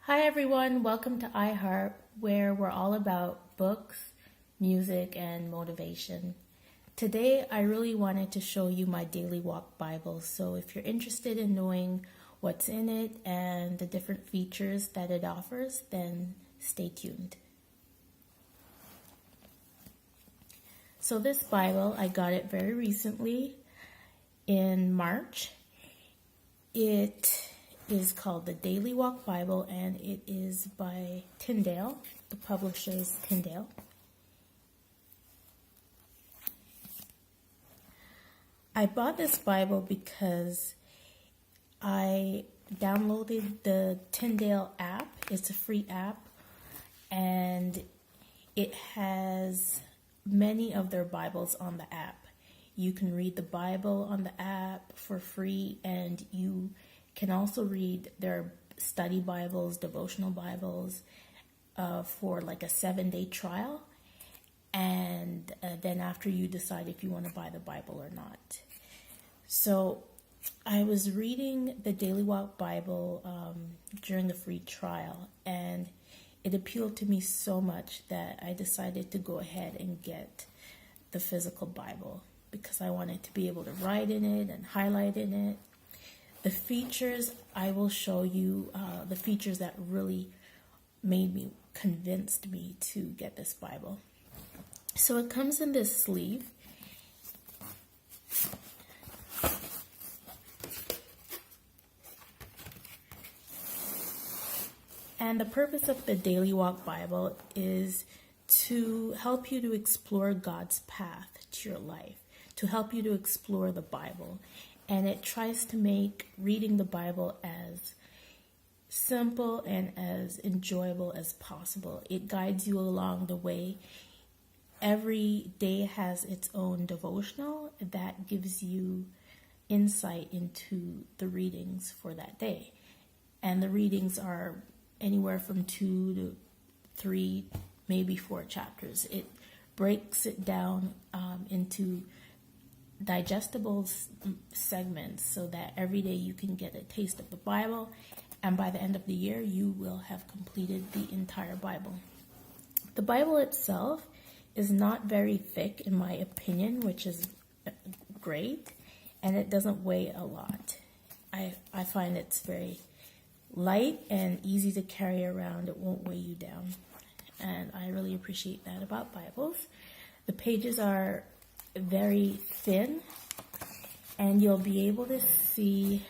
Hi everyone, welcome to iHeart, where we're all about books, music, and motivation. Today, I really wanted to show you my Daily Walk Bible, so if you're interested in knowing what's in it and the different features that it offers, then stay tuned. So this Bible, I got it very recently in March. It is called the Daily Walk Bible, and it is by Tyndale. The publisher is Tyndale. I bought this Bible because I downloaded the Tyndale app. It's a free app, and it has many of their Bibles on the app. You can read the Bible on the app for free, and you can also read their study Bibles, devotional Bibles, for like a 7-day trial. And then after you decide if you want to buy the Bible or not. So I was reading the Daily Walk Bible during the free trial, and it appealed to me so much that I decided to go ahead and get the physical Bible because I wanted to be able to write in it and highlight in it. The features, I will show you the features that really convinced me to get this Bible. So it comes in this sleeve. And the purpose of the Daily Walk Bible is to help you to explore God's path to your life, to help you to explore the Bible. And it tries to make reading the Bible as simple and as enjoyable as possible. It guides you along the way. Every day has its own devotional that gives you insight into the readings for that day. And the readings are anywhere from 2 to 3, maybe 4 chapters. It breaks it down into digestible segments so that every day you can get a taste of the Bible, and by the end of the year you will have completed the entire Bible. The Bible itself is not very thick in my opinion, which is great, and it doesn't weigh a lot. I find it's very light and easy to carry around. It won't weigh you down, and I really appreciate that about Bibles. The pages are very thin, and you'll be able to see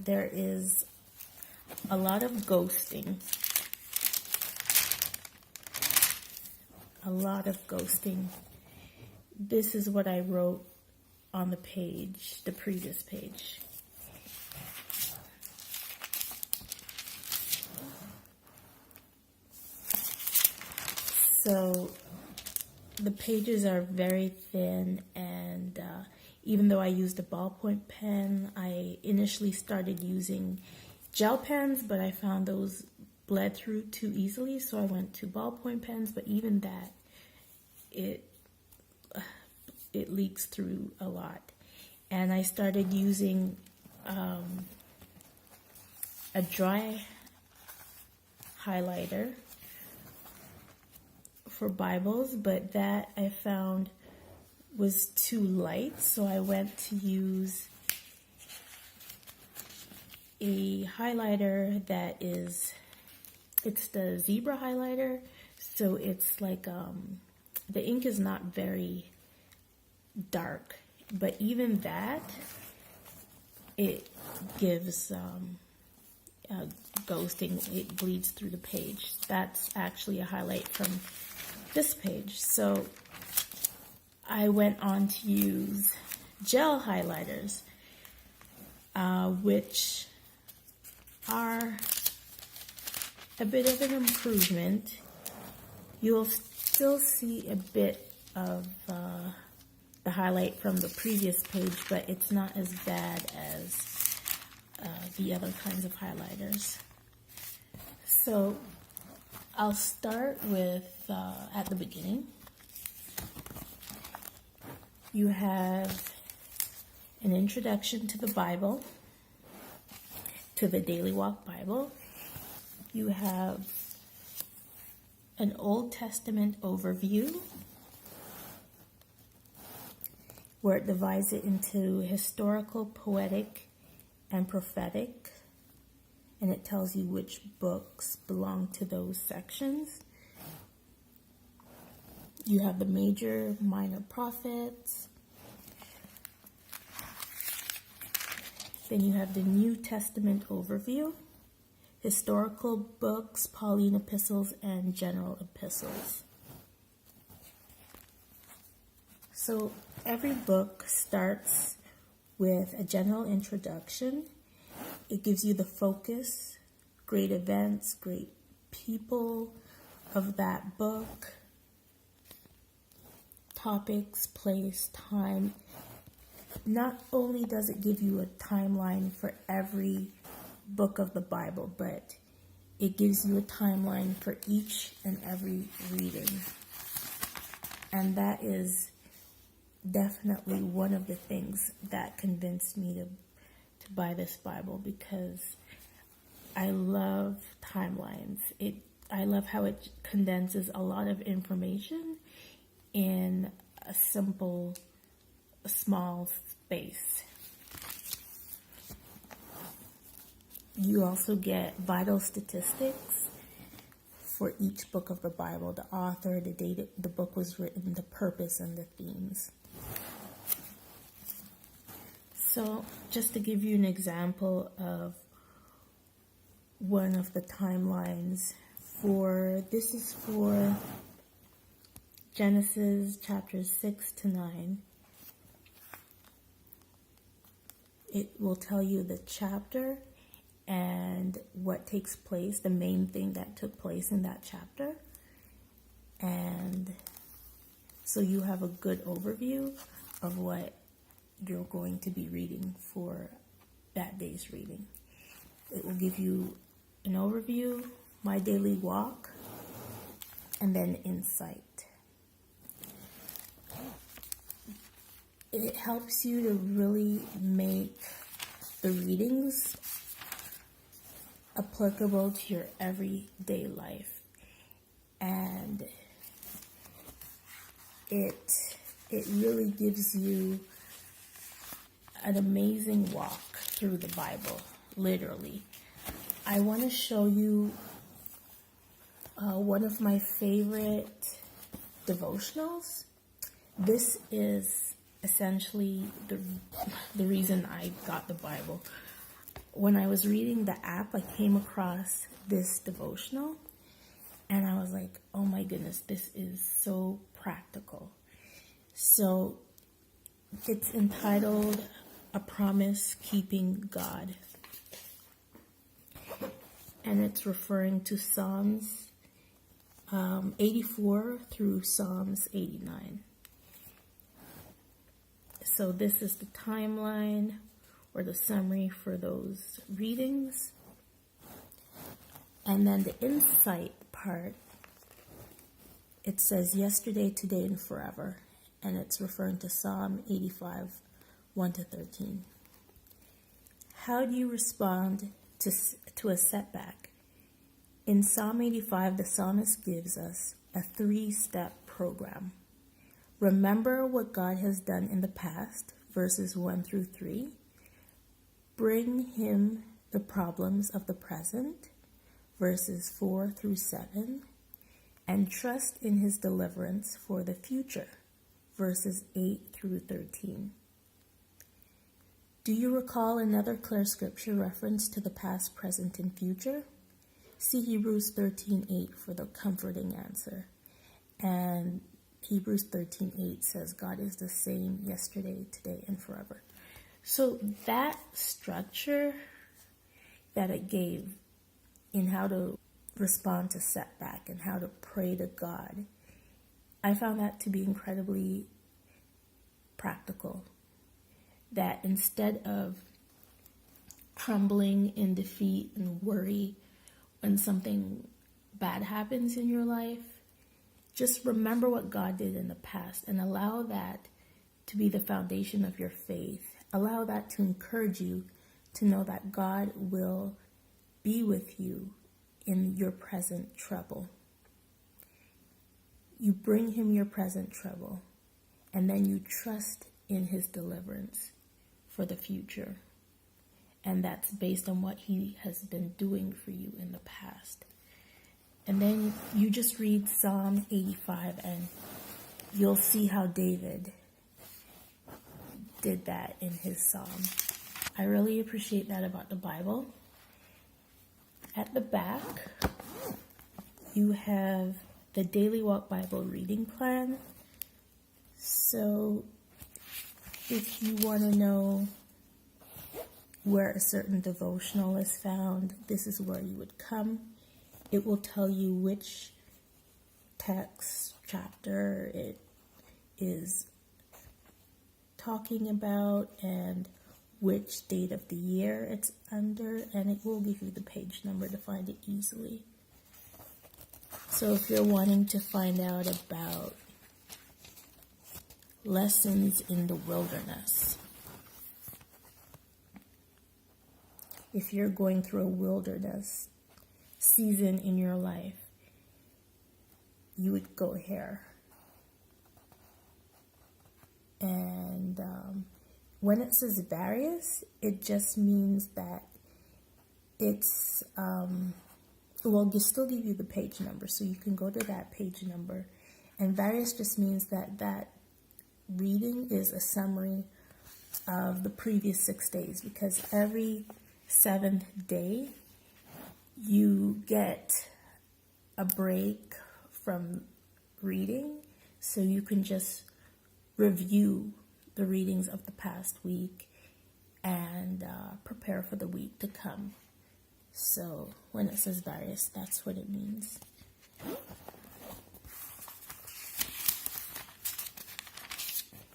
there is a lot of ghosting. This is what I wrote on the page, the previous page. So the pages are very thin, and even though I used a ballpoint pen, I initially started using gel pens, but I found those bled through too easily, so I went to ballpoint pens, but even that, it leaks through a lot. And I started using a dry highlighter for Bibles, but that I found was too light, so I went to use a highlighter that it's the zebra highlighter, so it's like the ink is not very dark, but even that, it gives ghosting. It bleeds through the page. That's actually a highlight from this page. So I went on to use gel highlighters, which are a bit of an improvement. You'll still see a bit of the highlight from the previous page, but it's not as bad as the other kinds of highlighters. So I'll start with at the beginning. You have an introduction to the Bible, to the Daily Walk Bible, you have an Old Testament overview where it divides it into historical, poetic, and prophetic, and it tells you which books belong to those sections. You have the major, minor prophets. Then you have the New Testament overview, historical books, Pauline epistles, and general epistles. So every book starts with a general introduction. It gives you the focus, great events, great people of that book, topics, place, time. Not only does it give you a timeline for every book of the Bible, but it gives you a timeline for each and every reading. And that is definitely one of the things that convinced me to buy this Bible, because I love timelines. I love how it condenses a lot of information in a simple, small space. You also get vital statistics for each book of the Bible, the author, the date the book was written, the purpose, and the themes. So just to give you an example of one of the timelines, this is for Genesis chapters 6 to 9. It will tell you the chapter and what takes place, the main thing that took place in that chapter. And so you have a good overview of what you're going to be reading for that day's reading. It will give you an overview, my daily walk, and then insight. It helps you to really make the readings applicable to your everyday life. And it really gives you an amazing walk through the Bible, literally. I want to show you one of my favorite devotionals. This is essentially the reason I got the Bible. When I was reading the app, I came across this devotional, and I was like, oh my goodness, this is so practical. So it's entitled A Promise-Keeping God. And it's referring to Psalms 84 through Psalms 89. So this is the timeline or the summary for those readings. And then the insight part, it says yesterday, today, and forever. And it's referring to Psalm 85, 1 to 13. How do you respond to a setback? In Psalm 85, the psalmist gives us a 3-step program. Remember what God has done in the past, verses 1 through 3. Bring him the problems of the present, verses 4 through 7. And trust in his deliverance for the future, verses 8 through 13. Do you recall another clear scripture reference to the past, present, and future? See Hebrews 13:8 for the comforting answer. And Hebrews 13:8 says God is the same yesterday, today, and forever. So that structure that it gave in how to respond to setback and how to pray to God, I found that to be incredibly practical. That instead of crumbling in defeat and worry when something bad happens in your life, just remember what God did in the past and allow that to be the foundation of your faith. Allow that to encourage you to know that God will be with you in your present trouble. You bring him your present trouble, and then you trust in his deliverance for the future. And that's based on what he has been doing for you in the past. And then you just read Psalm 85 and you'll see how David did that in his psalm. I really appreciate that about the Bible. At the back, you have the Daily Walk Bible reading plan. So if you want to know where a certain devotional is found, this is where you would come. It will tell you which text, chapter it is talking about and which date of the year it's under, and it will give you the page number to find it easily. So if you're wanting to find out about lessons in the wilderness, if you're going through a wilderness season in your life, you would go here. And when it says various, it just means that it's, we'll still give you the page number, so you can go to that page number. And various just means that that reading is a summary of the previous 6 days, because every 7th day you get a break from reading, so you can just review the readings of the past week and prepare for the week to come. So when it says various, that's what it means.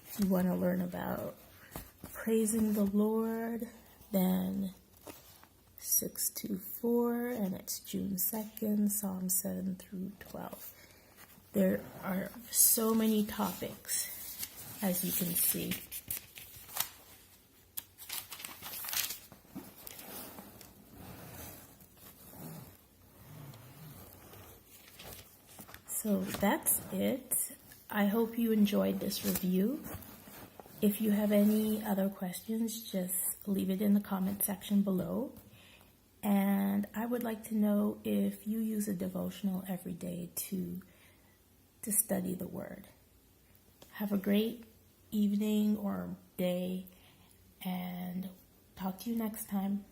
If you want to learn about praising the Lord, then 624, and it's June 2nd, Psalm 7 through 12. There are so many topics, as you can see. So that's it. I hope you enjoyed this review. If you have any other questions, just leave it in the comment section below. And I would like to know if you use a devotional every day to study the Word. Have a great evening or day, and talk to you next time.